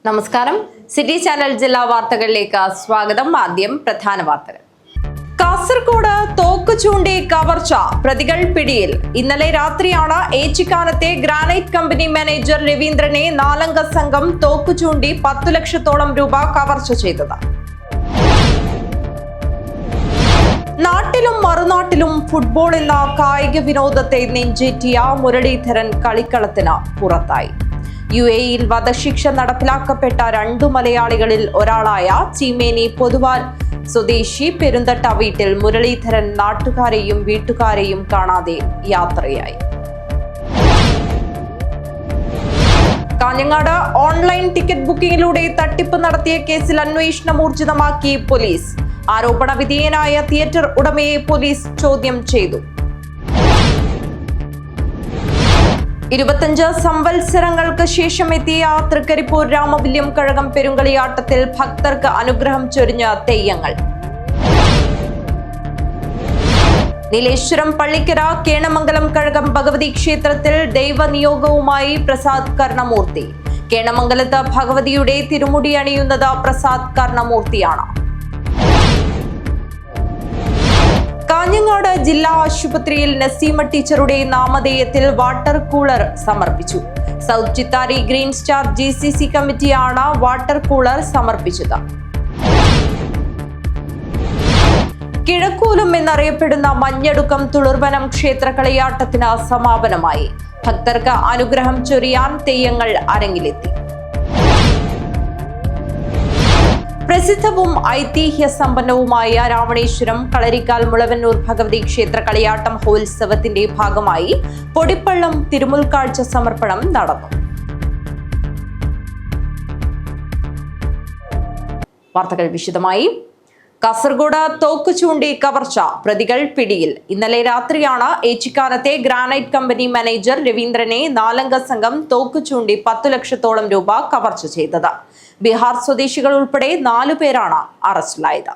നമസ്കാരം. City channel ജില്ലാ വാർത്തകളിലേക്ക് സ്വാഗതം. ആദ്യം പ്രധാന വാർത്തകൾ. കാസർഗോഡ് തോക്ക് ചൂണ്ടി കവർച്ച, പ്രതികൾ പിടിയിൽ. ഇന്നലെ രാത്രിയാണ് ഏച്ചിക്കാനത്തെ ഗ്രാനൈറ്റ് കമ്പനി മാനേജർ രവീന്ദ്രനെ 4 അംഗ സംഘം തോക്ക് ചൂണ്ടി 10 ലക്ഷത്തോളം രൂപ കവർച്ച ചെയ്തത്. നാട്ടിലും മറുനാട്ടിലും ഫുട്ബോൾ എന്ന കായിക വിനോദത്തെ നെഞ്ചേറ്റിയ മുരളീധരൻ കളിക്കളത്തിന് പുറത്തായി. UAE-യിൽ വധശിക്ഷ നടപ്പിലാക്കപ്പെട്ട 2 മലയാളികളിൽ ഒരാളായ ചീമേനി പൊതുവാൽ സ്വദേശി പെരുന്തട്ട വീട്ടിൽ മുരളീധരൻ നാട്ടുകാരെയും വീട്ടുകാരെയും കാണാതെ യാത്രയായി. കാഞ്ഞങ്ങാട് ഓൺലൈൻ ടിക്കറ്റ് ബുക്കിംഗിലൂടെ തട്ടിപ്പ് നടത്തിയ കേസിൽ അന്വേഷണം ഊർജിതമാക്കി പോലീസ്. ആരോപണ വിധേയനായ തിയേറ്റർ ഉടമയെ പോലീസ് ചോദ്യം ചെയ്തു. 25 സംവത്സരങ്ങൾക്ക് ശേഷം എത്തിയ തൃക്കരിപ്പൂർ രാമവില്യം കഴകം പെരുങ്കളിയാട്ടത്തിൽ ഭക്തർക്ക് അനുഗ്രഹം ചൊരിഞ്ഞ തെയ്യങ്ങൾ. നീലേശ്വരം പള്ളിക്കര കേണമംഗലം കഴകം ഭഗവതി ക്ഷേത്രത്തിൽ ദൈവനിയോഗവുമായി പ്രസാദ് കർണമൂർത്തി. കേണമംഗലത്ത് ഭഗവതിയുടെ തിരുമുടി അണിയുന്നത് പ്രസാദ് കർണമൂർത്തിയാണ്. കാഞ്ഞങ്ങാട് ജില്ലാ ആശുപത്രിയിൽ നസീമ ടീച്ചറുടെ നാമധേയത്തിൽ വാട്ടർ കൂളർ സമർപ്പിച്ചു. South Chithari green star GCC കമ്മിറ്റിയാണ് വാട്ടർ കൂളർ സമർപ്പിച്ചത്. കിഴക്കൂലം എന്നറിയപ്പെടുന്ന മഞ്ഞടുക്കം തുളുർവനം ക്ഷേത്ര കളിയാട്ടത്തിന് സമാപനമായി. ഭക്തർക്ക് അനുഗ്രഹം ചൊരിയാൻ തെയ്യങ്ങൾ അരങ്ങിലെത്തി. പ്രസിദ്ധവും ഐതിഹ്യ സമ്പന്നവുമായ രാവണേശ്വരം കളരിക്കാൽ മുളവന്നൂർ ഭഗവതി ക്ഷേത്ര കളിയാട്ട മഹോത്സവത്തിന്റെ ഭാഗമായി പൊടിപ്പള്ളം തിരുമുൽക്കാഴ്ച സമർപ്പണം നടന്നു. വാർത്തകൾ വിശദമായി. കാസർഗോഡ് തോക്ക് ചൂണ്ടി കവർച്ച, പ്രതികൾ പിടിയിൽ. ഇന്നലെ രാത്രിയാണ് ഏച്ചിക്കാനത്തെ ഗ്രാനൈറ്റ് കമ്പനി മാനേജർ രവീന്ദ്രനെ 4 അംഗ സംഘം തോക്ക് ചൂണ്ടി 10 ലക്ഷത്തോളം രൂപ കവർച്ച ചെയ്തത്. ബീഹാർ സ്വദേശികൾ ഉൾപ്പെടെ 4 പേരാണ് അറസ്റ്റിലായത്.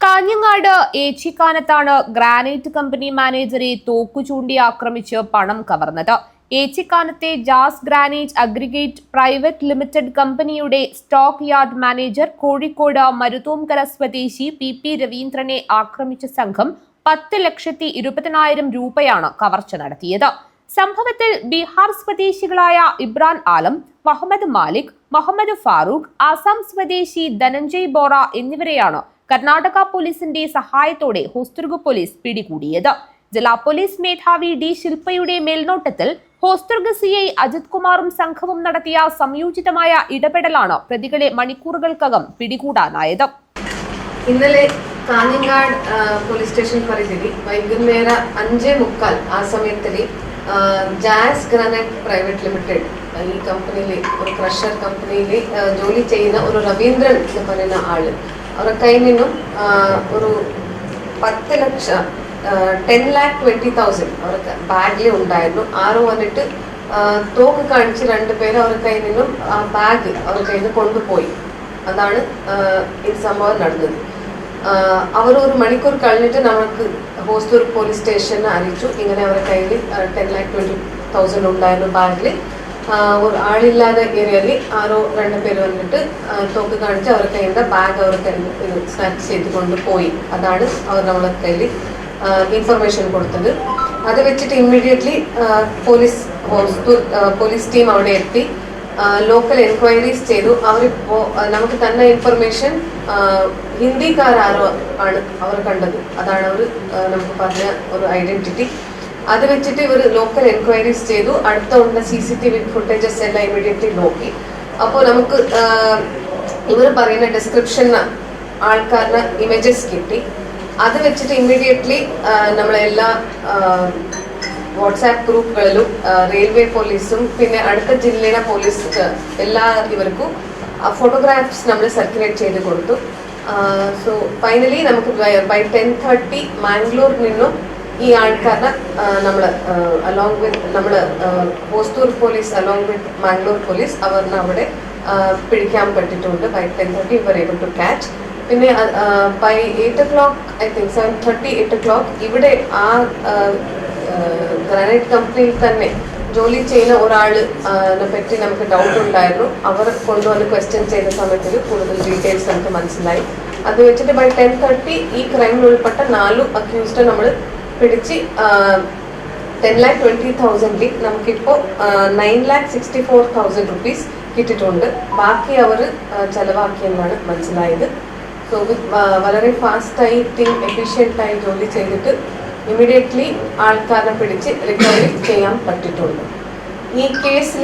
കാഞ്ഞങ്ങാട് ഏച്ചിക്കാനത്താണ് ഗ്രാനൈറ്റ് കമ്പനി മാനേജറെ തോക്കു ചൂണ്ടി ആക്രമിച്ച് പണം കവർന്നത്. ഏച്ചിക്കാനത്തെ ജാസ് ഗ്രാനൈറ്റ് അഗ്രിഗേറ്റ് പ്രൈവറ്റ് ലിമിറ്റഡ് കമ്പനിയുടെ stock yard manager Kozhikode Maruthonkara സ്വദേശി PP രവീന്ദ്രനെ ആക്രമിച്ച സംഘം 10,20,000 രൂപയാണ് കവർച്ച നടത്തിയത്. സംഭവത്തിൽ ബീഹാർ സ്വദേശികളായ ഇബ്രാൻ ആലം, മുഹമ്മദ് മാലിക്, മുഹമ്മദ് ഫാറൂഖ്, ആസാം സ്വദേശി ധനഞ്ജയ് ബോറ എന്നിവരെയാണ് കർണാടക പോലീസിന്റെ സഹായത്തോടെ ഹോസ്ദുർഗ് പോലീസ് പിടികൂടിയത്. ജില്ലാ പോലീസ് മേധാവി D ശില്പയുടെ മേൽനോട്ടത്തിൽ ഹോസ്ദുർഗ് CI അജിത് കുമാറും സംഘവും നടത്തിയ സംയോജിതമായ ഇടപെടലാണ് പ്രതികളെ മണിക്കൂറുകൾക്കകം പിടികൂടാനായത്. ഇന്നലെ കാഞ്ഞങ്ങാട് പോലീസ് സ്റ്റേഷൻ പരിധിയിൽ വൈകുന്നേരം 5:45 ആ സമയത്തിൽ ജാസ് ഗ്രാനൈറ്റ് പ്രൈവറ്റ് ലിമിറ്റഡ് ഈ കമ്പനിയിൽ ഒരു ക്രഷർ കമ്പനിയിൽ ജോലി ചെയ്യുന്ന ഒരു രവീന്ദ്രൻ എന്ന് പറയുന്ന ആള് അവരുടെ കയ്യിൽ നിന്നും ഒരു 10,20,000 അവർക്ക് ബാഗിൽ ഉണ്ടായിരുന്നു. ആരോ വന്നിട്ട് തോക്ക് കാണിച്ച് 2 പേര് അവരുടെ കയ്യിൽ നിന്നും ആ ബാഗ് അവരുടെ കയ്യിൽ നിന്ന് കൊണ്ടുപോയി. അതാണ് ഈ സംഭവം നടന്നത്. അവർ ഒരു മണിക്കൂർ കഴിഞ്ഞിട്ട് നമുക്ക് ഹോസ്ദുർഗ് പോലീസ് സ്റ്റേഷനെ അറിയിച്ചു. ഇങ്ങനെ അവരുടെ കയ്യിൽ 10,20,000 ഉണ്ടായിരുന്നു ബാഗിൽ. ഒരു ആളില്ലാതെ ഏരിയയിൽ ആരോ 2 പേര് വന്നിട്ട് തോക്ക് കാണിച്ച് അവരുടെ കയ്യിൽ ബാഗ് അവരുടെ കയ്യിൽ സ്നാച്ച് ചെയ്ത് കൊണ്ടുപോയി. അതാണ് അവർ നമ്മളെ കയ്യിൽ ഇൻഫർമേഷൻ കൊടുത്തത്. അത് വെച്ചിട്ട് ഇമ്മീഡിയറ്റ്ലി പോലീസ് ടീം അവിടെ എത്തി ലോക്കൽ എൻക്വയറീസ് ചെയ്തു. അവരിപ്പോൾ നമുക്ക് തന്ന ഇൻഫർമേഷൻ ഹിന്ദിക്കാരോ ആണ് അവർ കണ്ടത്. അതാണ് അവർ നമുക്ക് പറഞ്ഞ ഒരു ഐഡന്റിറ്റി. അത് വെച്ചിട്ട് ഇവർ ലോക്കൽ എൻക്വയറീസ് ചെയ്തു. അടുത്തുള്ള CCTV ഫുട്ടേജസ് എല്ലാം ഇമ്മീഡിയറ്റ്ലി നോക്കി. അപ്പോൾ നമുക്ക് ഇവർ പറയുന്ന ഡിസ്ക്രിപ്ഷൻ ആൾക്കാരുടെ ഇമേജസ് കിട്ടി. അത് വെച്ചിട്ട് ഇമ്മീഡിയറ്റ്ലി നമ്മളെല്ലാ വാട്സാപ്പ് ഗ്രൂപ്പുകളിലും റെയിൽവേ പോലീസും പിന്നെ അടുത്ത ജില്ലയിലെ പോലീസ് എല്ലാ ഇവർക്കും ഫോട്ടോഗ്രാഫ്സ് നമ്മൾ സർക്കുലേറ്റ് ചെയ്ത് കൊടുത്തു. സോ ഫൈനലി നമുക്ക് ബൈ 10:30 മാംഗ്ലൂരിൽ നിന്നും ഈ ആൾക്കാരെ നമ്മൾ അലോങ് വിത്ത് നമ്മൾ Hosdurg police along with Mangalore police അവരിനെ അവിടെ പിടിക്കാൻ പറ്റിയിട്ടുണ്ട്. ബൈ 10:30 ഇവർ ഏബിൾ ടു ക്യാച്ച്. പിന്നെ by 8 o'clock I think 7:30 8 o'clock ഇവിടെ ആ ഗ്രാനൈറ്റ് കമ്പനിയിൽ തന്നെ ജോലി ചെയ്യുന്ന ഒരാളിനെ പറ്റി നമുക്ക് ഡൗട്ട് ഉണ്ടായിരുന്നു. അവർ കൊണ്ടുവന്ന് ക്വസ്റ്റ്യൻ ചെയ്ത സമയത്തിൽ കൂടുതൽ ഡീറ്റെയിൽസ് നമുക്ക് മനസ്സിലായി. അത് വെച്ചിട്ട് ബൈ 10:30 ഈ ക്രൈമിൽ ഉൾപ്പെട്ട 4 അക്യൂസ്ഡ് നമ്മൾ പിടിച്ച് 10,20,000 നമുക്കിപ്പോൾ 9,64,000 rupees കിട്ടിയിട്ടുണ്ട്. ബാക്കി അവർ ചെലവാക്കിയെന്നാണ് മനസ്സിലായത്. സോ വളരെ ഫാസ്റ്റായി ടീം എഫിഷ്യൻ്റായി ജോലി ചെയ്തിട്ട് ഇമ്മീഡിയറ്റ്ലി ആൾക്കാരെ പിടിച്ച് റിക്കവറി ചെയ്യാൻ പറ്റിയിട്ടുണ്ട്. ഈ കേസിൽ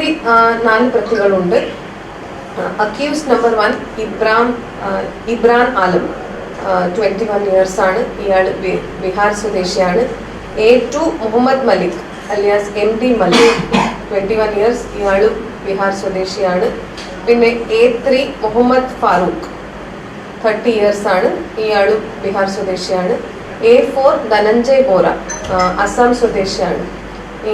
4 പ്രതികളുണ്ട്. അക്യൂസ് നമ്പർ 1 ഇബ്രാൻ ആലം, 21 years ആണ്. ഇയാൾ ബീഹാർ സ്വദേശിയാണ്. A2 മുഹമ്മദ് മലിക് അലിയാസ് MD മലിക്, 21 years. ഇയാൾ ബീഹാർ സ്വദേശിയാണ്. പിന്നെ A3 മുഹമ്മദ് ഫാറൂഖ്, 30 years ആണ്. ഇയാളും ബീഹാർ സ്വദേശിയാണ്. A4 ധനഞ്ജയ് ബോറ, അസം സ്വദേശിയാണ്. ഈ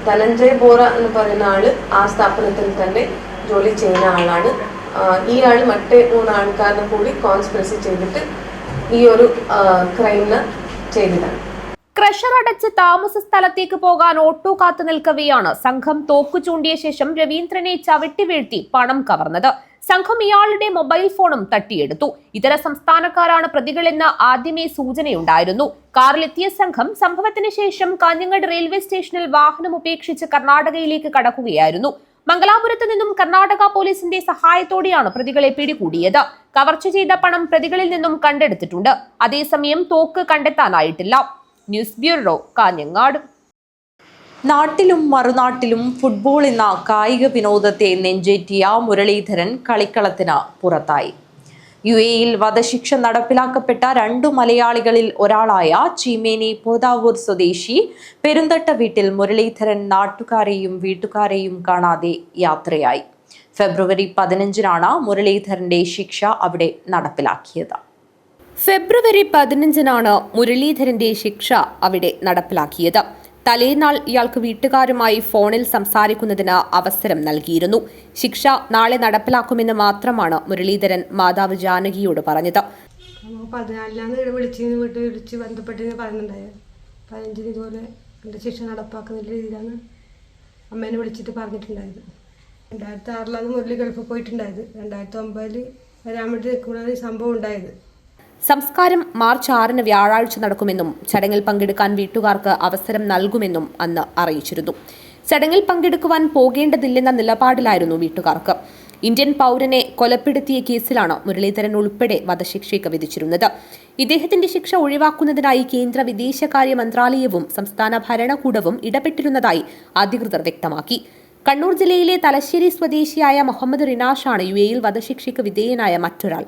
ധനഞ്ജയ് ബോറ എന്ന് പറയുന്ന ആള് ആ സ്ഥാപനത്തിൽ തന്നെ ജോലി ചെയ്യുന്ന ആളാണ്. ഈ ആൾ മറ്റേ 3 ആൾക്കാരെ കൂടി കോൺസ്പിറസി ചെയ്തിട്ട് ഈ ഒരു ക്രൈമിന് ചെയ്തതാണ്. ക്രഷർ അടച്ച് താമസ സ്ഥലത്തേക്ക് പോകാൻ ഓട്ടോ കാത്തു നിൽക്കവെയാണ് സംഘം തോക്കു ചൂണ്ടിയ ശേഷം രവീന്ദ്രനെ ചവിട്ടി വീഴ്ത്തി പണം കവർന്നത്. സംഘം ഇയാളുടെ മൊബൈൽ ഫോണും തട്ടിയെടുത്തു. ഇതര സംസ്ഥാനക്കാരാണ് പ്രതികളെന്ന് ആദ്യമേ സൂചനയുണ്ടായിരുന്നു. കാറിലെത്തിയ സംഘം സംഭവത്തിന് ശേഷം കാഞ്ഞങ്ങാട് റെയിൽവേ സ്റ്റേഷനിൽ വാഹനം ഉപേക്ഷിച്ച് കർണാടകയിലേക്ക് കടക്കുകയായിരുന്നു. മംഗലാപുരത്ത് നിന്നും കർണാടക പോലീസിന്റെ സഹായത്തോടെയാണ് പ്രതികളെ പിടികൂടിയത്. കവർച്ച ചെയ്ത പണം പ്രതികളിൽ നിന്നും കണ്ടെടുത്തിട്ടുണ്ട്. അതേസമയം തോക്ക് കണ്ടെത്താനായിട്ടില്ല. News bureau, Kanhangad. നാട്ടിലും മറുനാട്ടിലും ഫുട്ബോൾ എന്ന കായിക വിനോദത്തെ നെഞ്ചേറ്റിയ മുരളീധരൻ കളിക്കളത്തിന് പുറത്തായി. UAEയിൽ വധശിക്ഷ നടപ്പിലാക്കപ്പെട്ട 2 മലയാളികളിൽ ഒരാളായ ചീമേനി പോതാവൂർ സ്വദേശി പെരുന്തട്ട വീട്ടിൽ മുരളീധരൻ നാട്ടുകാരെയും വീട്ടുകാരെയും കാണാതെ യാത്രയായി. ഫെബ്രുവരി 15-നാണ് മുരളീധരന്റെ ശിക്ഷ അവിടെ നടപ്പിലാക്കിയത്. ഫെബ്രുവരി 15-നാണ് മുരളീധരന്റെ ശിക്ഷ അവിടെ നടപ്പിലാക്കിയത്. തലേനാൾ ഇയാൾക്ക് വീട്ടുകാരുമായി ഫോണിൽ സംസാരിക്കുന്നതിന് അവസരം നൽകിയിരുന്നു. ശിക്ഷ നാളെ നടപ്പിലാക്കുമെന്ന് മാത്രമാണ് മുരളീധരൻ മാതാവ് ജാനകിയോട് പറഞ്ഞത്. 14 വിളിച്ച് ബന്ധപ്പെട്ട് പറയുന്നുണ്ടായ 15 ഇതുപോലെ എൻ്റെ ശിക്ഷ നടപ്പാക്കുന്ന രീതിയിലാണ് അമ്മേനെ വിളിച്ചിട്ട് പറഞ്ഞിട്ടുണ്ടായത്. 2006 മുരളി ഗൾഫിൽ പോയിട്ടുണ്ടായത്. 2009 വരാൻ വേണ്ടി നിൽക്കുമ്പോഴാണ് ഈ സംഭവം ഉണ്ടായത്. സംസ്കാരം മാർച്ച് 6-ന് വ്യാഴാഴ്ച നടക്കുമെന്നും ചടങ്ങിൽ പങ്കെടുക്കാൻ വീട്ടുകാർക്ക് അവസരം നൽകുമെന്നും അന്ന് അറിയിച്ചിരുന്നു. ചടങ്ങിൽ പങ്കെടുക്കുവാൻ പോകേണ്ടതില്ലെന്ന നിലപാടിലായിരുന്നു വീട്ടുകാർക്ക്. ഇന്ത്യൻ പൗരനെ കൊലപ്പെടുത്തിയ കേസിലാണ് മുരളീധരൻ ഉൾപ്പെടെ വധശിക്ഷയ്ക്ക് വിധിച്ചിരുന്നത്. ഇദ്ദേഹത്തിന്റെ ശിക്ഷ ഒഴിവാക്കുന്നതിനായി കേന്ദ്ര വിദേശകാര്യ മന്ത്രാലയവും സംസ്ഥാന ഭരണകൂടവും ഇടപെട്ടിരുന്നതായി അധികൃതർ വ്യക്തമാക്കി. കണ്ണൂർ ജില്ലയിലെ തലശ്ശേരി സ്വദേശിയായ മുഹമ്മദ് റിനാഷാണ് UAEയിൽ വധശിക്ഷയ്ക്ക് വിധേയനായ മറ്റൊരാൾ.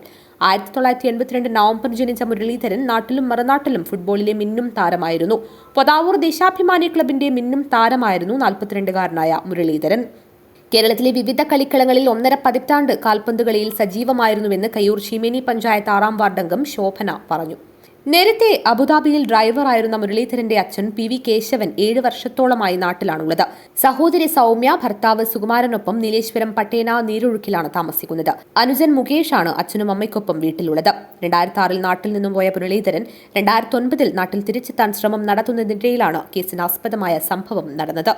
1982 നവംബർ ജനിച്ച മുരളീധരൻ നാട്ടിലും മറുനാട്ടിലും ഫുട്ബോളിലെ മിന്നും താരമായിരുന്നു. പൊതാവൂർ ദേശാഭിമാനി ക്ലബിന്റെ മിന്നും താരമായിരുന്നു 42-കാരനായ മുരളീധരൻ. കേരളത്തിലെ വിവിധ കളിക്കളങ്ങളിൽ 1.5 പതിറ്റാണ്ട് കാൽപന്ത് കളിയിൽ സജീവമായിരുന്നുവെന്ന് കയ്യൂർ ചീമേനി പഞ്ചായത്ത് 6-ാം വാർഡംഗം ശോഭന പറഞ്ഞു. നേരത്തെ അബുദാബിയിൽ ഡ്രൈവറായിരുന്ന മുരളീധരന്റെ അച്ഛൻ PV കേശവൻ 7 വർഷത്തോളമായി നാട്ടിലാണുള്ളത്. സഹോദരി സൗമ്യ, ഭർത്താവ് സുകുമാരനൊപ്പം നീലേശ്വരം പട്ടേന നീരൊഴുക്കിലാണ് താമസിക്കുന്നത്. അനുജൻ മുകേഷാണ് അച്ഛനും അമ്മയ്ക്കൊപ്പം വീട്ടിലുള്ളത്. 2006-ൽ നാട്ടിൽ നിന്നും പോയ മുരളീധരൻ 2009-ൽ നാട്ടിൽ തിരിച്ചെത്താൻ ശ്രമം നടത്തുന്നതിനിടയിലാണ് കേസിനാസ്പദമായ സംഭവം നടന്നത്.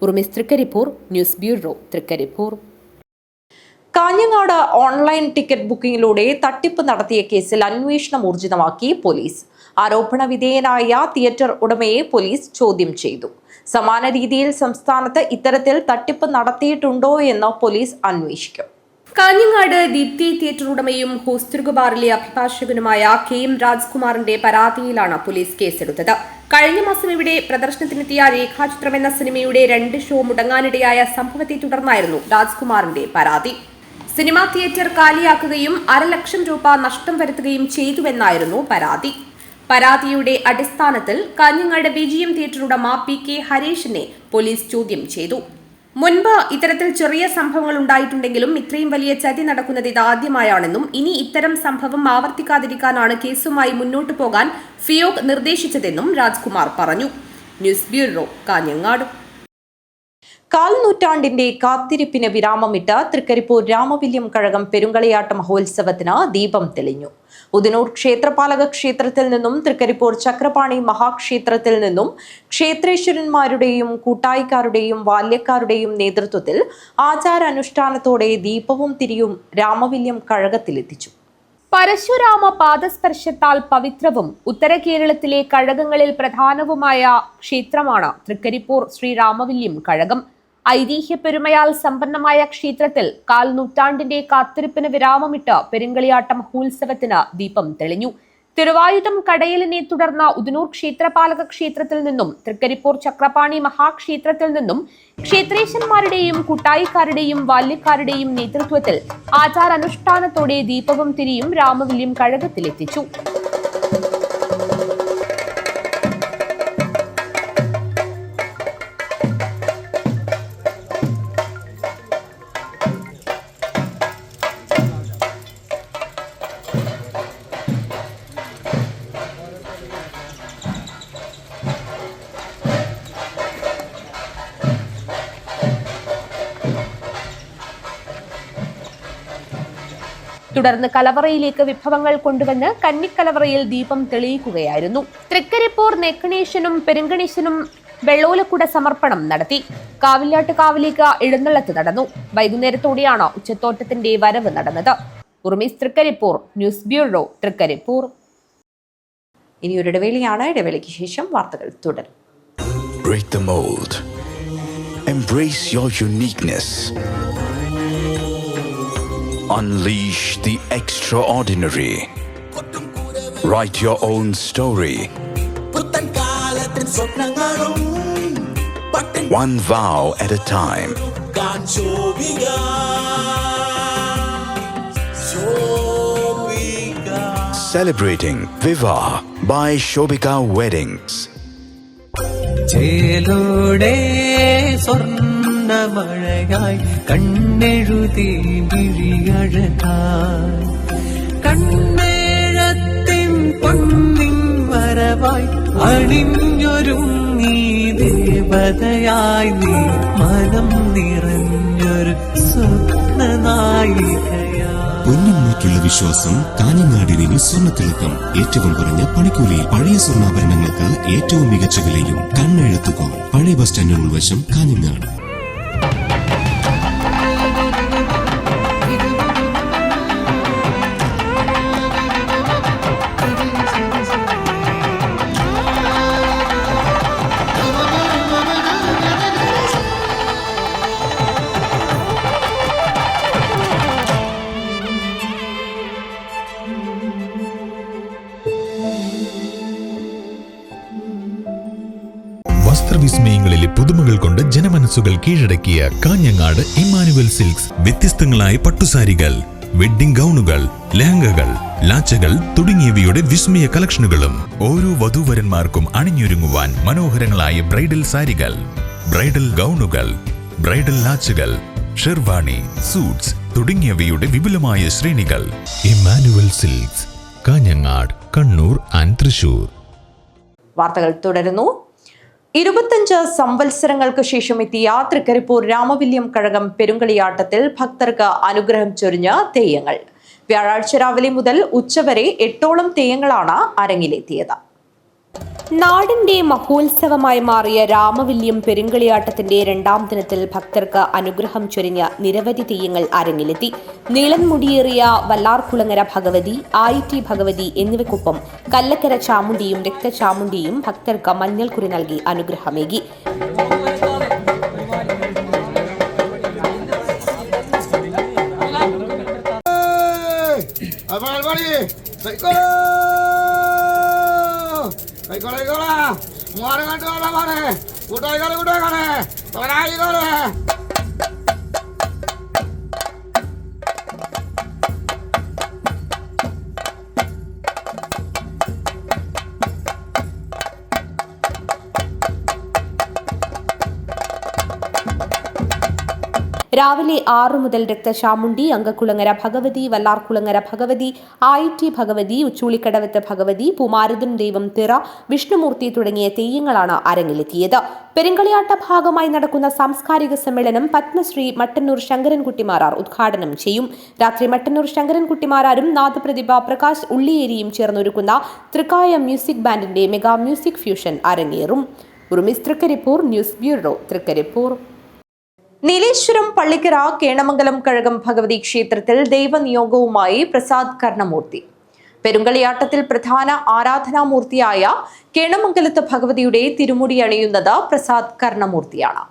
Urumis Thrikaripur, news bureau, Thrikaripur. Kanhangad online ticket ബുക്കിംഗിലൂടെ തട്ടിപ്പ് നടത്തിയ കേസിൽ അന്വേഷണം ഊർജിതമാക്കി പോലീസ്. ആരോപണ വിധേയനായ തിയേറ്റർ ഉടമയെ പോലീസ് ചോദ്യം ചെയ്തു. സമാന രീതിയിൽ സംസ്ഥാനത്ത് ഇത്തരത്തിൽ തട്ടിപ്പ് നടത്തിയിട്ടുണ്ടോ എന്ന് പോലീസ് അന്വേഷിക്കും. കാഞ്ഞങ്ങാട് ദീപ്തി തിയേറ്റർ ഉടമയും ഹോസ്തുർഗ് ബാറിലെ അഭിഭാഷകനുമായ KM രാജ്കുമാറിന്റെ പരാതിയിലാണ് പോലീസ് കേസെടുത്തത്. കഴിഞ്ഞ മാസം ഇവിടെ പ്രദർശനത്തിനെത്തിയ രേഖാചിത്രം എന്ന സിനിമയുടെ 2 ഷോ മുടങ്ങാനിടയായ സംഭവത്തെ തുടർന്നായിരുന്നു രാജ്കുമാറിന്റെ പരാതി. സിനിമാ തിയേറ്റർ കാലിയാക്കുകയും 500,000 രൂപ നഷ്ടം വരുത്തുകയും ചെയ്തുവെന്നായിരുന്നു പരാതി. പരാതിയുടെ അടിസ്ഥാനത്തിൽ കാഞ്ഞങ്ങാട് BGM തിയേറ്റർ ഉടമ PK ഹരീഷിനെ പോലീസ് ചോദ്യം ചെയ്തു. മുൻപ് ഇത്തരത്തിൽ ചെറിയ സംഭവങ്ങൾ ഉണ്ടായിട്ടുണ്ടെങ്കിലും ഇത്രയും വലിയ ചതി നടക്കുന്നത് ഇതാദ്യമായാണെന്നും ഇനി ഇത്തരം സംഭവം ആവർത്തിക്കാതിരിക്കാനാണ് കേസുമായി മുന്നോട്ടു പോകാൻ ഫിയോക് നിർദ്ദേശിച്ചതെന്നും രാജ്കുമാർ പറഞ്ഞു. News bureau, Kanhangad. കാൽനൂറ്റാണ്ടിന്റെ കാത്തിരിപ്പിന് വിരാമമിട്ട് തൃക്കരിപ്പൂർ രാമവില്യം കഴകം പെരുങ്കളിയാട്ട മഹോത്സവത്തിന് ദീപം തെളിഞ്ഞു. ഉദനൂർ ക്ഷേത്രപാലക ക്ഷേത്രത്തിൽ നിന്നും തൃക്കരിപ്പൂർ ചക്രപാണി മഹാക്ഷേത്രത്തിൽ നിന്നും ക്ഷേത്രേശ്വരന്മാരുടെയും കൂട്ടായിക്കാരുടെയും ബാല്യക്കാരുടെയും നേതൃത്വത്തിൽ ആചാരാനുഷ്ഠാനത്തോടെ ദീപവും തിരിയും രാമവില്യം കഴകത്തിലെത്തിച്ചു. പരശുരാമ പാദസ്പർശത്താൽ പവിത്രവും ഉത്തര കേരളത്തിലെ കഴകങ്ങളിൽ പ്രധാനവുമായ ക്ഷേത്രമാണ് തൃക്കരിപ്പൂർ ശ്രീരാമവില്യം കഴകം. ഐതിഹ്യപ്പെരുമയാൽ സമ്പന്നമായ ക്ഷേത്രത്തിൽ കാൽനൂറ്റാണ്ടിന്റെ കാത്തിരിപ്പിന് വിരാമമിട്ട് പെരുങ്കളിയാട്ട മഹോത്സവത്തിന് ദീപം തെളിഞ്ഞു. തിരുവായുധം കടയലിനെ തുടർന്ന് ഉദനൂർ ക്ഷേത്രപാലക ക്ഷേത്രത്തിൽ നിന്നും തൃക്കരിപ്പൂർ ചക്രപാണി മഹാക്ഷേത്രത്തിൽ നിന്നും ക്ഷേത്രേശന്മാരുടെയും കൂട്ടായിക്കാരുടെയും ബാല്യക്കാരുടെയും നേതൃത്വത്തിൽ ആചാരാനുഷ്ഠാനത്തോടെ ദീപവും തിരിയും രാമവില്യം കഴകത്തിലെത്തിച്ചു. തുടർന്ന് കലവറയിലേക്ക് വിഭവങ്ങൾ കൊണ്ടുവന്ന് കന്നിക്കലവറയിൽ ദീപം തെളിയിക്കുകയായിരുന്നു. തൃക്കരിപ്പൂർ നെക്കണീശനും പെരുങ്കണീശനും വെള്ളോലക്കുട സമർപ്പണം നടത്തി. കാവില്ലാട്ട് കാവിലേക്ക് എഴുന്നള്ളത്ത് നടന്നു. വൈകുന്നേരത്തോടെയാണ് ഉച്ചത്തോട്ടത്തിന്റെ വരവ് നടന്നത്. ഉർമീസ് തൃക്കരിപ്പൂർ, ന്യൂസ് ബ്യൂറോ, തൃക്കരിപ്പൂർ. ഇനിയൊരിടവേളയാണ്. ഇടവേളയ്ക്ക് ശേഷം വാർത്തകൾ തുടരും. Break the mold. Embrace your uniqueness. Unleash the extraordinary. Write your own story. One vow at a time. Celebrating Vivah by Shobika Weddings. ചേലോടെ സ്വർണ്ണമഴയായി കണ്ണെഴുതി വിഴിയഴകായി കണ്ണേഴത്തിൻ പൊന്നിൻ വരവായി അണിഞ്ഞൊരുങ്ങി ദേവതയായി നീ മനം നിറഞ്ഞൊരു സ്വപ്നനായികയായി. പൊന്നിന്മേറ്റുള്ള വിശ്വാസം കാഞ്ഞങ്ങാടിന് സ്വർണ്ണത്തിളക്കം. ഏറ്റവും കുറഞ്ഞ പണിക്കൂലിയിൽ പഴയ സ്വർണ്ണാഭരണങ്ങൾക്ക് ഏറ്റവും മികച്ച വിലയും കണ്ണെഴുത്തുകോ. പഴയ ബസ് സ്റ്റാൻഡിന് ഉൾവശം, കാഞ്ഞങ്ങാട്. വസ്ത്രവിസ്മയങ്ങളിലെ പുതുമകൾ കൊണ്ട് ജനമനസ്സുകൾ കീഴടക്കിയ കാഞ്ഞങ്ങാട് ഇമ്മാനുവൽ സിൽക്സ്. വ്യത്യസ്തങ്ങളായ പട്ടുസാരികൾ, വെഡ്ഡിംഗ് ഗൗണുകൾ, ലെഹങ്കകൾ, ലാച്ചകൾ തുടങ്ങിയവയുടെ വിസ്മയ കളക്ഷനുകളും ഓരോ വധൂവരന്മാർക്കും അണിഞ്ഞൊരുങ്ങുവാൻ മനോഹരങ്ങളായ ബ്രൈഡൽ സാരികൾ, ബ്രൈഡൽ ഗൗണുകൾ, ബ്രൈഡൽ ലാച്ചകൾ, ഷെർവാണി, സൂട്ട്സ് തുടങ്ങിയവയുടെ വിപുലമായ ശ്രേണികൾ. ഇമ്മാനുവൽ സിൽക്സ്, കാഞ്ഞങ്ങാട്, കണ്ണൂർ ആൻഡ് തൃശൂർ. വാർത്തകൾ തുടരുന്നു. 25 സംവത്സരങ്ങൾക്ക് ശേഷം എത്തിയ തൃക്കരിപ്പൂർ രാമവില്യം കഴകം പെരുങ്കളിയാട്ടത്തിൽ ഭക്തർക്ക് അനുഗ്രഹം ചൊരിഞ്ഞ തെയ്യങ്ങൾ. വ്യാഴാഴ്ച രാവിലെ മുതൽ ഉച്ചവരെ 8ഓളം തെയ്യങ്ങളാണ് അരങ്ങിലെത്തിയത്. നാടിന്റെ മഹോത്സവമായി മാറിയ രാമവില്യം പെരുങ്കളിയാട്ടത്തിന്റെ 2ാം ദിനത്തിൽ ഭക്തർക്ക് അനുഗ്രഹം ചൊരിഞ്ഞ നിരവധി തെയ്യങ്ങൾ അരങ്ങിലെത്തി. നീളൻ മുടിയേറിയ വല്ലാർകുളങ്ങര ഭഗവതി, ആയിറ്റി ഭഗവതി എന്നിവയ്ക്കൊപ്പം കല്ലക്കര ചാമുണ്ടിയും രക്തചാമുണ്ടിയും ഭക്തർക്ക് മഞ്ഞൾക്കുറി നൽകി അനുഗ്രഹമേകി. രാവിലെ 6 മുതൽ രക്തചാമുണ്ടി, അങ്കക്കുളങ്ങര ഭഗവതി, വല്ലാർകുളങ്ങര ഭഗവതി, ആയിറ്റി ഭഗവതി, ഉച്ചൂളിക്കടവത്ത് ഭഗവതി, പൂമാരുതൻ ദൈവം തിറ, വിഷ്ണുമൂർത്തി തുടങ്ങിയ തെയ്യങ്ങളാണ് അരങ്ങിലെത്തിയത്. പെരുങ്കളിയാട്ട ഭാഗമായി നടക്കുന്ന സാംസ്കാരിക സമ്മേളനം പത്മശ്രീ മട്ടന്നൂർ ശങ്കരൻകുട്ടിമാരാർ ഉദ്ഘാടനം ചെയ്യും. രാത്രി മട്ടന്നൂർ ശങ്കരൻകുട്ടിമാരാരും നാദപ്രതിഭ പ്രകാശ് ഉള്ളിയേരിയും ചേർന്നൊരുക്കുന്ന തൃക്കായ മ്യൂസിക് ബാൻഡിന്റെ മെഗാ മ്യൂസിക് ഫ്യൂഷൻ അരങ്ങേറും. Urumis Thrikaripur, news bureau, Thrikaripur. നീലേശ്വരം പള്ളിക്കര കേണമംഗലം കഴകം ഭഗവതി ക്ഷേത്രത്തിൽ ദൈവനിയോഗവുമായി പ്രസാദ് കർണമൂർത്തി. പെരുങ്കളിയാട്ടത്തിൽ പ്രധാന ആരാധനാമൂർത്തിയായ കേണമംഗലത്ത് ഭഗവതിയുടെ തിരുമുടി അണിയുന്നത് പ്രസാദ് കർണമൂർത്തിയാണ്.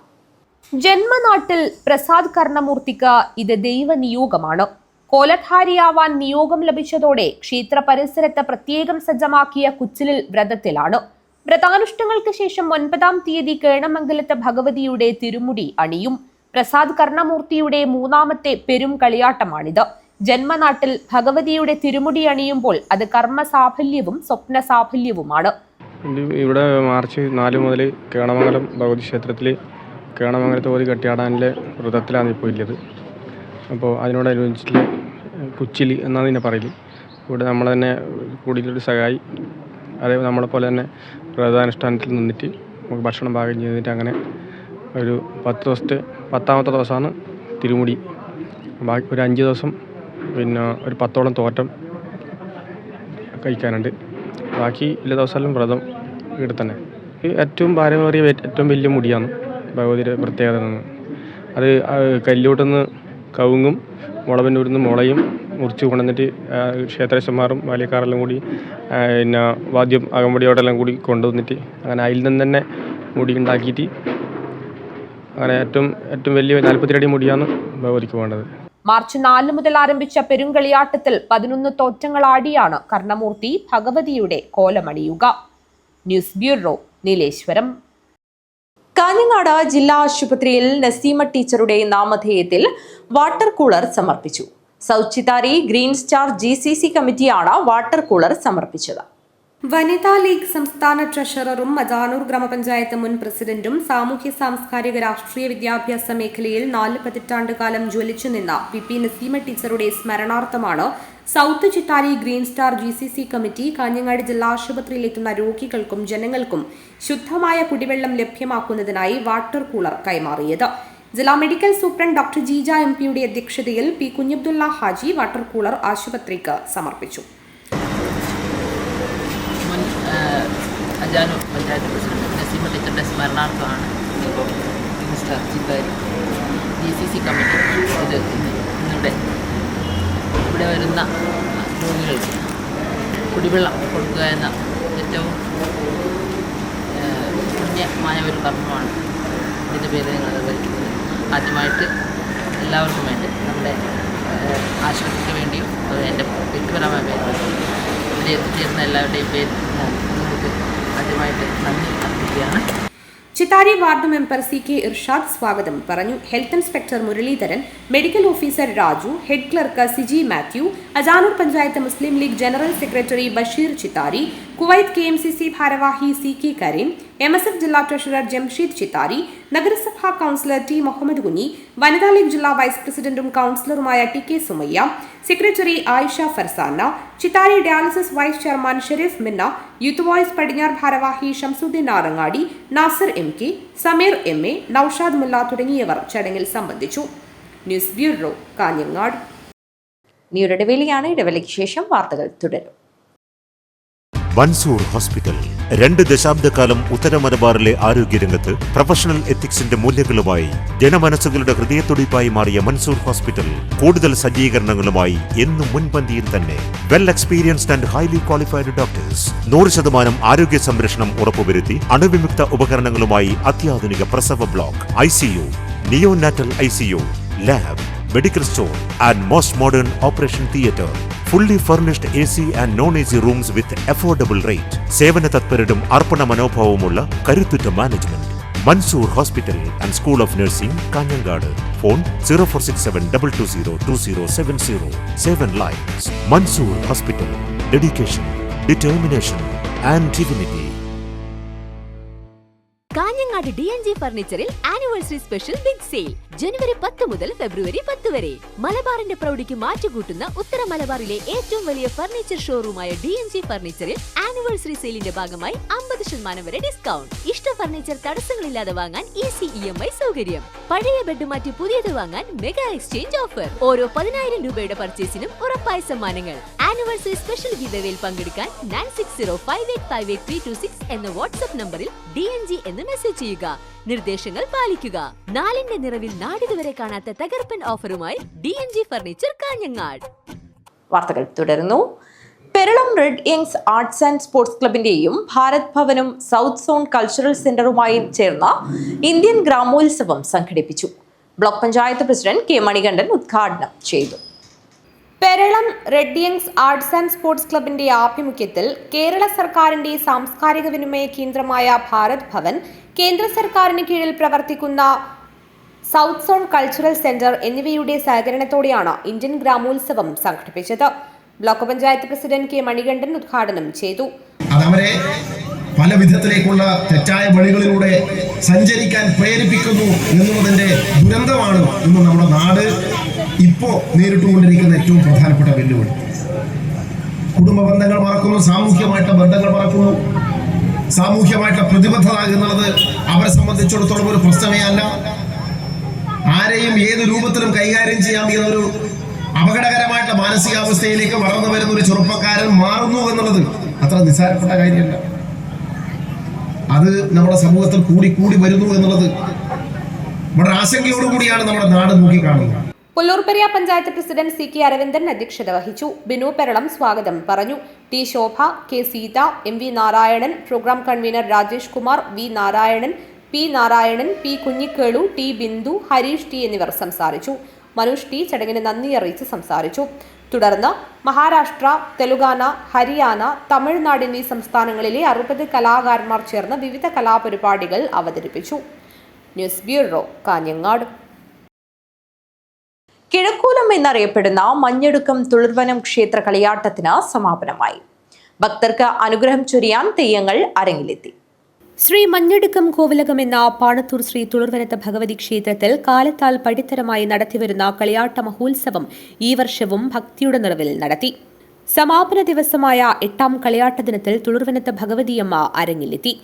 ജന്മനാട്ടിൽ പ്രസാദ് കർണമൂർത്തിക്ക് ഇത് ദൈവനിയോഗമാണ്. കോലധാരിയാവാൻ നിയോഗം ലഭിച്ചതോടെ ക്ഷേത്ര പരിസരത്ത് പ്രത്യേകം സജ്ജമാക്കിയ കുച്ചിലിൽ വ്രതത്തിലാണ്. വ്രതാനുഷ്ഠങ്ങൾക്ക് ശേഷം 9-ാം തീയതി കേണമംഗലത്ത് ഭഗവതിയുടെ തിരുമുടി അണിയും. പ്രസാദ് കർണമൂർത്തിയുടെ 3ാമത്തെ പെരും കളിയാട്ടമാണിത്. ജന്മനാട്ടിൽ ഭഗവതിയുടെ തിരുമുടി അണിയുമ്പോൾ അത് കർമ്മസാഫല്യവും സ്വപ്ന സാഫല്യവുമാണ്. ഇവിടെ മാർച്ച് 4 മുതൽ കേണമംഗലം ഭഗവതി ക്ഷേത്രത്തിൽ കേണമംഗലത്ത് പോയി കെട്ടിയാടാനിലെ വ്രതത്തിലാണ് ഇപ്പോൾ ഇല്ലത്. അപ്പോൾ അതിനോടനുബന്ധിച്ചിട്ടുള്ള കുച്ചിലി എന്നാണ് ഇതിനെ പറയൽ. ഇവിടെ നമ്മൾ തന്നെ കൂടിയിട്ടൊരു സഹായി, അതേ നമ്മളെപ്പോലെ തന്നെ വ്രതാനുഷ്ഠാനത്തിൽ നിന്നിട്ട് നമുക്ക് ഭക്ഷണം പാകം ചെയ്തിട്ട് അങ്ങനെ ഒരു 10 ദിവസത്തെ 10ാമത്തെ ദിവസമാണ് തിരുമുടി. ബാക്കി ഒരു 5 ദിവസം പിന്നെ ഒരു 10ഓളം തോറ്റം കഴിക്കാനുണ്ട്. ബാക്കി എല്ലാ ദിവസമെല്ലാം വ്രതം ഇവിടെ തന്നെ. ഏറ്റവും ഭാരമേറിയ ഏറ്റവും വലിയ മുടിയാണ് ഭഗവതിയുടെ പ്രത്യേകത. അത് കല്ലോട്ടുനിന്ന് കവുങ്ങും മുളവന്നൂരിൽ നിന്ന് മുളയും മുറിച്ച് കൊണ്ടുവന്നിട്ട് ക്ഷേത്രേശന്മാരും ബാല്യക്കാരെല്ലാം കൂടി പിന്നെ വാദ്യം അകമ്പടിയോടെല്ലാം കൂടി കൊണ്ടുവന്നിട്ട് അങ്ങനെ അതിൽ നിന്ന് തന്നെ മുടി ഉണ്ടാക്കിയിട്ട് അങ്ങനെ ഏറ്റവും വലിയ 42 അടി മുടിയാണ് ഭഗവതിക്ക് വേണ്ടത്. മാർച്ച് 4 മുതൽ ആരംഭിച്ച പെരുങ്കളിയാട്ടത്തിൽ 11 തോറ്റങ്ങളാടിയാണ് കർണമൂർത്തി ഭഗവതിയുടെ കോലമണിയുക. News bureau, Nileshwaram. കാഞ്ഞങ്ങാട് ജില്ലാ ആശുപത്രിയിൽ നസീമ ടീച്ചറുടെ നാമധേയത്തിൽ വാട്ടർ കൂളർ സമർപ്പിച്ചു. സൗച്ചിതാരി ഗ്രീൻ സ്റ്റാർ GCC കമ്മിറ്റിയാണ് വാട്ടർ കൂളർ സമർപ്പിച്ചത്. വനിതാ ലീഗ് സംസ്ഥാന ട്രഷററും മജാനൂർ ഗ്രാമപഞ്ചായത്ത് മുൻ പ്രസിഡന്റും സാമൂഹ്യ സാംസ്കാരിക രാഷ്ട്രീയ വിദ്യാഭ്യാസ മേഖലയിൽ 4 പതിറ്റാണ്ടുകാലം ജ്വലിച്ചു നിന്ന PP നസീമ ടീച്ചറുടെ സ്മരണാർത്ഥമാണ് south Chithari green star GCC കമ്മിറ്റി കാഞ്ഞങ്ങാട് ജില്ലാ ആശുപത്രിയിലെത്തുന്ന രോഗികൾക്കും ജനങ്ങൾക്കും ശുദ്ധമായ കുടിവെള്ളം ലഭ്യമാക്കുന്നതിനായി വാട്ടർ കൂളർ കൈമാറിയത്. ജില്ലാ medical superintendent doctor Jeeja MP അധ്യക്ഷതയിൽ P Kunhabdulla Haji water cooler ആശുപത്രിക്ക് സമർപ്പിച്ചു. അജാനൂർ പഞ്ചായത്ത് പ്രസിഡന്റ് നസീമ ടീച്ചറുടെ സ്മരണാർത്ഥമാണ് ഇപ്പോൾ green star Chittari GCC committee ഇത് ഇവിടെ വരുന്ന രോഗികൾക്ക് കുടിവെള്ളം കൊടുക്കുക എന്ന ഏറ്റവും പുണ്യമായ ഒരു കർമ്മമാണ് ഇതിൻ്റെ പേര് ഞങ്ങൾ നിർവഹിക്കുന്നത്. ആദ്യമായിട്ട് എല്ലാവർക്കും വേണ്ടി നമ്മുടെ ആശുപത്രിക്ക് വേണ്ടിയും എൻ്റെ വ്യക്തിപരമായ പേര് ഇവിടെ എത്തിച്ചേരുന്ന എല്ലാവരുടെയും പേര് നമുക്ക് ആദ്യമായിട്ട് നന്ദി അർപ്പിക്കുകയാണ്. Chittari ward member CK Irshad സ്വാഗതം പറഞ്ഞു. Health inspector Muraleedharan, medical officer Raju, head clerk Siji Mathew, Ajanur panchayat Muslim League general secretary Basheer Chittari, Kuwait KMCC ഭാരവാഹി CK കരീം, MSF ജില്ലാ ട്രഷറർ ജംഷീദ് ചിത്താരി, നഗരസഭാ കൗൺസിലർ T മുഹമ്മദ് കുഞ്ഞി, വനിതാ ലീഗ് ജില്ലാ വൈസ് പ്രസിഡന്റും കൗൺസിലറുമായ TK Sumayya, secretary Ayisha Farsana, Chittari dialysis vice chairman Shareef Minna, youth voice പടിഞ്ഞാർ ഭാരവാഹി ഷംസുദ്ദീൻ ആറങ്ങാടി, നാസർ MK, സമീർ MA, നൌഷാദ് മുല്ല തുടങ്ങിയവർ ചടങ്ങിൽ സംബന്ധിച്ചു. News bureau, Kanhangad. ഇടവേളയാണ്. ഇടവേളയ്ക്ക് ശേഷം വാർത്തകൾ തുടരും. മൻസൂർ ഹോസ്പിറ്റൽ 2 ദശാബ്ദക്കാലം ഉത്തര മലബാറിലെ ആരോഗ്യരംഗത്ത് പ്രൊഫഷണൽ എത്തിക്സിന്റെ മൂല്യങ്ങളുമായി ജനമനസ്സുകളുടെ ഹൃദയത്തുടിപ്പായി മാറിയ മൻസൂർ ഹോസ്പിറ്റൽ കൂടുതൽ സജ്ജീകരണങ്ങളുമായി എന്നും മുൻപന്തിയിൽ തന്നെ. Well experienced and highly qualified doctors, 100% ആരോഗ്യ സംരക്ഷണം ഉറപ്പുവരുത്തി അണുവിമുക്ത ഉപകരണങ്ങളുമായി അത്യാധുനിക പ്രസവ block, ICU, neonatal ICU, lab, medical store and most modern operation theatre. Fully furnished AC and non-AC rooms with affordable rate. സേവന തത്പരരും അർപ്പണ മനോഭാവമുള്ള കരുത്തുറ്റ management. Mansoor hospital and school of nursing, Kanhangad. Phone 0467220270. 7 lines. Mansoor hospital. Dedication, determination and dignity. Kanhangad DNG ഫർണിച്ചറിൽ anniversary special big sale ജനുവരി 10 മുതൽ ഫെബ്രുവരി 10 വരെ. മലബാറിന്റെ പ്രൗഢിക്ക് മാറ്റുകൂട്ടുന്ന ഉത്തര മലബാറിലെ ഏറ്റവും വലിയ ഫർണിച്ചർ ഷോറൂമായ DNG ഫർണിച്ചറിൽ ആനിവേഴ്സറി സെയിലിന്റെ ഭാഗമായി 50% വരെ ഡിസ്കൗണ്ട്. ഇഷ്ട ഫർണിച്ചർ തടസ്സങ്ങളില്ലാതെ വാങ്ങാൻ ഈസി EMI സൗകര്യം. പഴയ ബെഡ് മാറ്റി പുതിയത് വാങ്ങാൻ മെഗാ എക്സ്ചേഞ്ച് ഓഫർ. ഓരോ 10,000 രൂപയുടെ പർച്ചേസിനും ഉറപ്പായ സമ്മാനങ്ങൾ. ആനിവേഴ്സറി സ്പെഷ്യൽ ഗിവവേയിൽ പങ്കെടുക്കാൻ 9605858326 എന്ന വാട്സ്ആപ്പ് നമ്പറിൽ DNG എന്ന് മെസ്സേജ് ചെയ്യുക. നിർദ്ദേശങ്ങൾ പാലിക്കുക. നാലിന്റെ നിറവിൽ നാടിതുവരെ കാണാത്ത തകർപ്പൻ ഓഫറുമായി DNG ഫർണിച്ചർ കാഞ്ഞങ്ങാട്. വാർത്തകൾ തുടരുന്നു. Peralam red youngs arts and sports ക്ലബിന്റെയും ഭാരത് ഭവനും സൗത്ത് സോൺ കൾച്ചറൽ സെന്ററുമായി ചേർന്ന ഇന്ത്യൻ ഗ്രാമോത്സവം സംഘടിപ്പിച്ചു. Block panchayat president K Manikandan ഉദ്ഘാടനം ചെയ്തു. Peralam red youngs arts and sports ക്ലബിന്റെ ആഭിമുഖ്യത്തിൽ കേരള സർക്കാരിന്റെ സാംസ്കാരിക വിനിമയ കേന്ദ്രമായ ഭാരത് ഭവൻ, കേന്ദ്ര സർക്കാരിന് കീഴിൽ പ്രവർത്തിക്കുന്ന സൗത്ത് സോൺ കൾച്ചറൽ സെന്റർ എന്നിവയുടെ സഹകരണത്തോടെയാണ് ഇന്ത്യൻ ഗ്രാമോത്സവം സംഘടിപ്പിച്ചത്. Block panchayat president K Manikandan ഉദ്ഘാടനം ചെയ്തു. അതവരെ പല വിധത്തിലേക്കുള്ള തെറ്റായ വഴികളിലൂടെ സഞ്ചരിക്കാൻ പ്രേരിപ്പിക്കുന്നു എന്നുള്ളതിന്റെ ദുരന്തമാണ് ഇന്ന് നമ്മുടെ നാട് ഇപ്പോൾ നേരിട്ടുകൊണ്ടിരിക്കുന്ന ഏറ്റവും പ്രധാനപ്പെട്ട വെല്ലുവിളി. കുടുംബ ബന്ധങ്ങൾ മറക്കുന്നു, സാമൂഹ്യമായിട്ടുള്ള ബന്ധങ്ങൾ മറക്കുന്നു. സാമൂഹ്യമായിട്ടുള്ള പ്രതിബദ്ധത എന്നുള്ളത് അവരെ സംബന്ധിച്ചിടത്തോളം ഒരു പ്രശ്നമേ അല്ല. ആരെയും ഏത് രൂപത്തിലും കൈകാര്യം ചെയ്യാൻ ഒരു അപകടകരമായിട്ടുള്ള മാനസികാവസ്ഥയിലേക്ക് വളർന്നു വരുന്ന ഒരു ചെറുപ്പക്കാരൻ മാറുന്നു എന്നുള്ളത് അത്ര നിസ്സാരപ്പെട്ട കാര്യമല്ല. അത് നമ്മുടെ സമൂഹത്തിൽ കൂടി വരുന്നു എന്നുള്ളത് വളരെ ആശങ്കയോടുകൂടിയാണ് നമ്മുടെ നാട് നോക്കിക്കാണുന്നത്. പുല്ലൂർപ്പെരിയ പഞ്ചായത്ത് പ്രസിഡന്റ് CK അരവിന്ദൻ അധ്യക്ഷത വഹിച്ചു. ബിനു പെരളം സ്വാഗതം പറഞ്ഞു. T Shobha, K Seetha, MV Narayanan, programme convener Rajesh Kumar, V Narayanan, P Narayanan, P Kunhikelu, T Bindu, Harish T എന്നിവർ സംസാരിച്ചു. മനോജ് T ചടങ്ങിന് നന്ദി അറിയിച്ച് സംസാരിച്ചു. തുടർന്ന് മഹാരാഷ്ട്ര, തെലുങ്കാന, ഹരിയാന, തമിഴ്നാട് എന്നീ സംസ്ഥാനങ്ങളിലെ 60 കലാകാരന്മാർ ചേർന്ന് വിവിധ കലാപരിപാടികൾ അവതരിപ്പിച്ചു. News bureau, Kanhangad. കിഴക്കൂലം എന്നറിയപ്പെടുന്ന മഞ്ഞടുക്കം തുളിർവനം ക്ഷേത്ര കളിയാട്ടത്തിന് സമാപനമായി. ഭക്തർക്ക് അനുഗ്രഹം ചൊരിയാൻ തെയ്യങ്ങൾ അരങ്ങിലെത്തി. ശ്രീ മഞ്ഞടുക്കം കോവിലകം എന്ന പാണത്തൂർ ശ്രീ തുളിർവനത്ത് ഭഗവതി ക്ഷേത്രത്തിൽ കാലത്താൽ പടിത്തരമായി നടത്തിവരുന്ന കളിയാട്ട മഹോത്സവം ഈ വർഷവും ഭക്തിയുടെ നിറവിൽ നടത്തി. സമാപന ദിവസമായ 8ാം കളിയാട്ട ദിനത്തിൽ തുളിർവനത്ത് ഭഗവതിയമ്മ അരങ്ങിലെത്തി.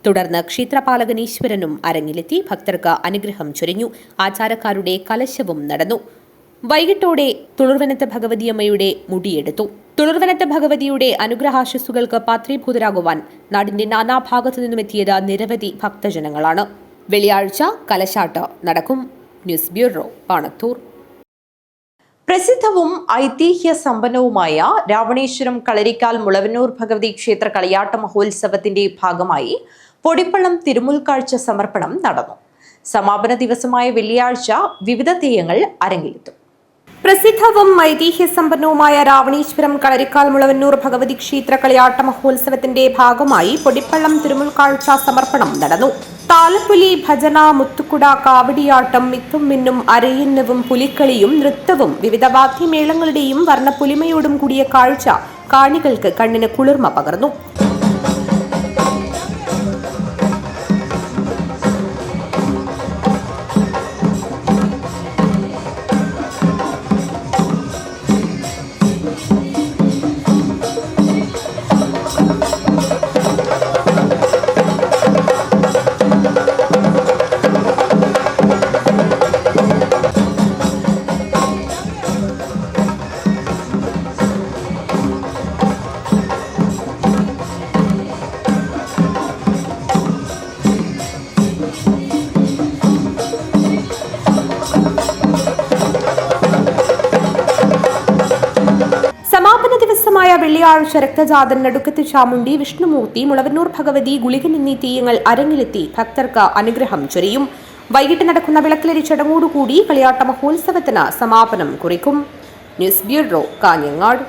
തുടർന്ന് ക്ഷേത്രപാലകൻ ഈശ്വരനും അരങ്ങിലെത്തി ഭക്തർക്ക് അനുഗ്രഹം ചൊരിഞ്ഞു. ആചാരക്കാരുടെ കലശവും നടന്നു. വൈകിട്ടോടെ തുളിർവനത്ത് ഭഗവതിയമ്മയുടെ മുടിയെടുത്തു. തുളിർവനത്ത് ഭഗവതിയുടെ അനുഗ്രഹാശസ്സുകൾക്ക് പാത്രീഭൂതരാകുവാൻ നാടിന്റെ നാനാഭാഗത്തു നിന്നുമെത്തിയത് നിരവധി ഭക്തജനങ്ങളാണ്. വെള്ളിയാഴ്ച കലശാട്ട് നടക്കും. News bureau, Panathur. പ്രസിദ്ധവും ഐതിഹ്യ സമ്പന്നവുമായ രാവണേശ്വരം കളരിക്കാൽ മുളവന്നൂർ ഭഗവതി ക്ഷേത്ര കളിയാട്ട മഹോത്സവത്തിന്റെ ഭാഗമായി പൊടിപ്പള്ളം തിരുമുൽക്കാഴ്ച സമർപ്പണം നടന്നു. സമാപന ദിവസമായ വെള്ളിയാഴ്ച വിവിധ തെയ്യങ്ങൾ അരങ്ങിലെത്തും. പ്രസിദ്ധവും ഐതിഹ്യസമ്പന്നവുമായ രാവണേശ്വരം കളരിക്കാൽ മുളവന്നൂർ ഭഗവതി ക്ഷേത്ര കളിയാട്ട മഹോത്സവത്തിന്റെ ഭാഗമായി പൊടിപ്പള്ളം തിരുമുൽക്കാഴ്ച സമർപ്പണം നടന്നു. താലപ്പൊലി, ഭജന, മുത്തുക്കുട, കാവടിയാട്ടം, മിത്തും മിന്നും, അരയന്നവും പുലിക്കളിയും നൃത്തവും വിവിധ വാദ്യമേളങ്ങളുടെയും വർണ്ണപ്പൊലിമയോടും കൂടിയ കാഴ്ച കാണികൾക്ക് കണ്ണിന് കുളിർമ പകർന്നു. വെള്ളിയാഴ്ച രക്തജാതൻ നടുക്കത്ത് ചാമുണ്ടി, വിഷ്ണുമൂർത്തി, മുളവന്നൂർ ഭഗവതി, ഗുളികൻ എന്നീ തെയ്യങ്ങൾ അരങ്ങിലെത്തി ഭക്തർക്ക് അനുഗ്രഹം ചൊരിയും. വൈകിട്ട് നടക്കുന്ന വിളക്കിലരി ചടങ്ങോടുകൂടി കളിയാട്ട മഹോത്സവത്തിന് സമാപനം കുറിക്കും. News bureau, Kanhangad.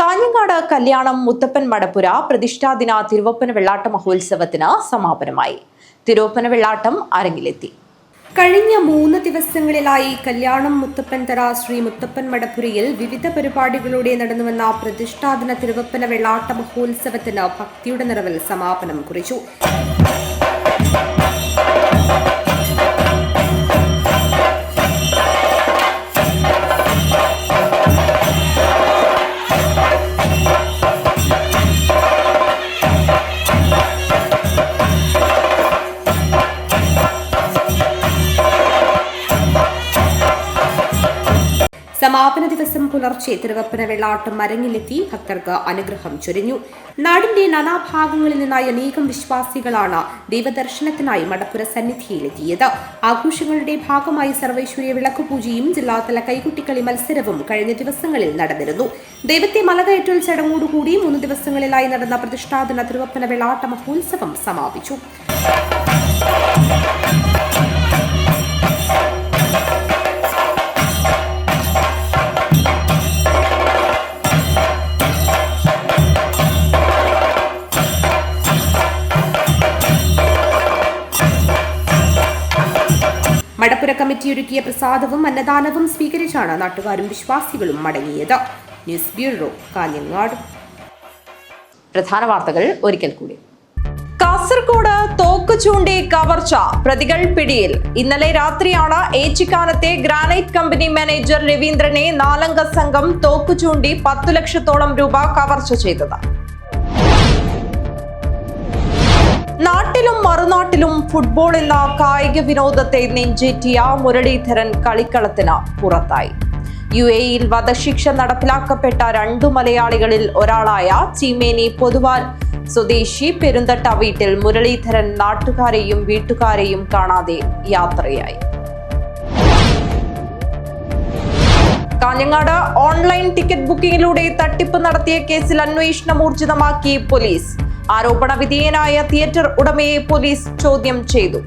കാഞ്ഞങ്ങാട് കല്യാണം മുത്തപ്പൻ മടപ്പുര പ്രതിഷ്ഠാദിന തിരുവപ്പന വെള്ളാട്ട മഹോത്സവത്തിന് സമാപനമായി. തിരുവപ്പന വെള്ളാട്ടം അരങ്ങിലെത്തി. കഴിഞ്ഞ 3 ദിവസങ്ങളിലായി കല്യാണം മുത്തപ്പൻതറ ശ്രീ മുത്തപ്പൻ മടപ്പുരയിൽ വിവിധ പരിപാടികളോടെ നടന്നുവന്ന പ്രതിഷ്ഠാദിന തിരുവപ്പന വെള്ളാട്ട മഹോത്സവത്തിന് ഭക്തിയുടെ നിറവിൽ സമാപനം കുറിച്ചു. സമാപന ദിവസം പുലർച്ചെ തിരുവപ്പന വെള്ളാട്ടം അരങ്ങിലെത്തി ഭക്തർക്ക് അനുഗ്രഹം ചൊരിഞ്ഞു. നാടിന്റെ നാനാഭാഗങ്ങളിൽ നിന്നായി അനേകം വിശ്വാസികളാണ് ദൈവദർശനത്തിനായി മടപ്പുര സന്നിധിയിലെത്തിയത്. ആഘോഷങ്ങളുടെ ഭാഗമായി സർവൈശ്വര്യ വിളക്കുപൂജയും ജില്ലാതല കൈകുട്ടിക്കളി മത്സരവും കഴിഞ്ഞ ദിവസങ്ങളിൽ നടന്നിരുന്നു. ദൈവത്തെ മലകയറ്റൽ ചടങ്ങോടുകൂടി 3 ദിവസങ്ങളിലായി നടന്ന പ്രതിഷ്ഠാദിന തിരുവപ്പന വെള്ളാട്ട മഹോത്സവം സമാപിച്ചു. മടപ്പുര കമ്മിറ്റി ഒരുക്കിയ പ്രസാദവും അന്നദാനവും സ്വീകരിച്ചാണ് നാട്ടുകാരും വിശ്വാസികളും മടങ്ങിയത്. News bureau, Kanhangad. പ്രധാന വാർത്തകൾ ഒരിക്കൽ കൂടി. കാസർഗോഡ് തോക്ക് ചൂണ്ടി കവർച്ച, പ്രതികൾ പിടിയിൽ. ഇന്നലെ രാത്രിയാണ് ഏച്ചിക്കാനത്തെ ഗ്രാനൈറ്റ് കമ്പനി മാനേജർ രവീന്ദ്രനെ 4-അംഗ സംഘം തോക്ക് ചൂണ്ടി 10 ലക്ഷത്തോളം രൂപ കവർച്ച ചെയ്തത്. നാട്ടിലും മറുനാട്ടിലും ഫുട്ബോൾ എന്ന കായിക വിനോദത്തെ നെഞ്ചേറ്റിയ മുരളീധരൻ കളിക്കളത്തിന് പുറത്തായി. UAE-യിൽ വധശിക്ഷ നടപ്പിലാക്കപ്പെട്ട 2 മലയാളികളിൽ ഒരാളായ ചീമേനി പൊതുവാൽ സ്വദേശി പെരുന്തട്ട വീട്ടിൽ മുരളീധരൻ നാട്ടുകാരെയും വീട്ടുകാരെയും കാണാതെ യാത്രയായി. കാഞ്ഞങ്ങാട് ഓൺലൈൻ ടിക്കറ്റ് ബുക്കിംഗിലൂടെ തട്ടിപ്പ് നടത്തിയ കേസിൽ അന്വേഷണം ഊർജിതമാക്കി പോലീസ്. ആരോപണ വിധേയനായ തിയേറ്റർ ഉടമയെ പോലീസ് ചോദ്യം ചെയ്തു.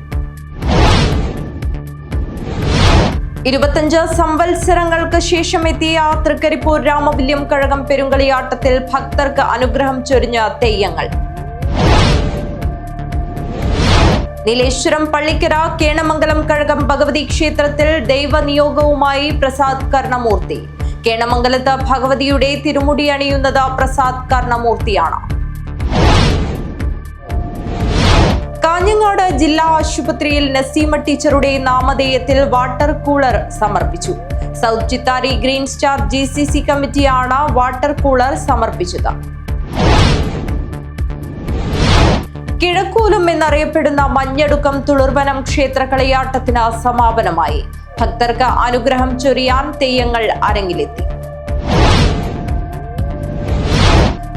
25 സംവത്സരങ്ങൾക്ക് ശേഷം എത്തിയ തൃക്കരിപ്പൂർ രാമവില്യം കഴകം പെരുങ്കളിയാട്ടത്തിൽ ഭക്തർക്ക് അനുഗ്രഹം ചൊരിഞ്ഞ തെയ്യങ്ങൾ. നീലേശ്വരം പള്ളിക്കര കേണമംഗലം കഴകം ഭഗവതി ക്ഷേത്രത്തിൽ ദൈവനിയോഗവുമായി പ്രസാദ് കർണമൂർത്തി. കേണമംഗലത്ത് ഭഗവതിയുടെ തിരുമുടി അണിയുന്നത് പ്രസാദ് കർണമൂർത്തിയാണ്. കാഞ്ഞങ്ങാട് ജില്ലാ ആശുപത്രിയിൽ നസീമ ടീച്ചറുടെ നാമധേയത്തിൽ വാട്ടർ കൂളർ സമർപ്പിച്ചു. South Chithari green star GCC കമ്മിറ്റിയാണ് വാട്ടർ കൂളർ സമർപ്പിച്ചത്. കിഴക്കൂലും എന്നറിയപ്പെടുന്ന മഞ്ഞടുക്കം തുളുർവനം ക്ഷേത്ര കളിയാട്ടത്തിന് സമാപനമായി. ഭക്തർക്ക് അനുഗ്രഹം ചൊരിയാൻ തെയ്യങ്ങൾ അരങ്ങിലെത്തി.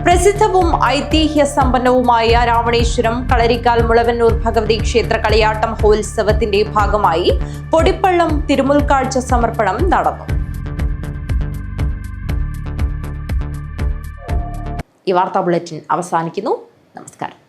പ്രസിദ്ധവും ഐതിഹ്യ സമ്പന്നവുമായ രാവണേശ്വരം കളരിക്കാൽ മുളവന്നൂർ ഭഗവതി ക്ഷേത്ര കളിയാട്ട മഹോത്സവത്തിന്റെ ഭാഗമായി പൊടിപ്പള്ളം തിരുമുൽക്കാഴ്ച സമർപ്പണം നടന്നു. ഈ വാർത്താ ബുള്ളറ്റിൻ അവസാനിക്കുന്നു. നമസ്കാരം.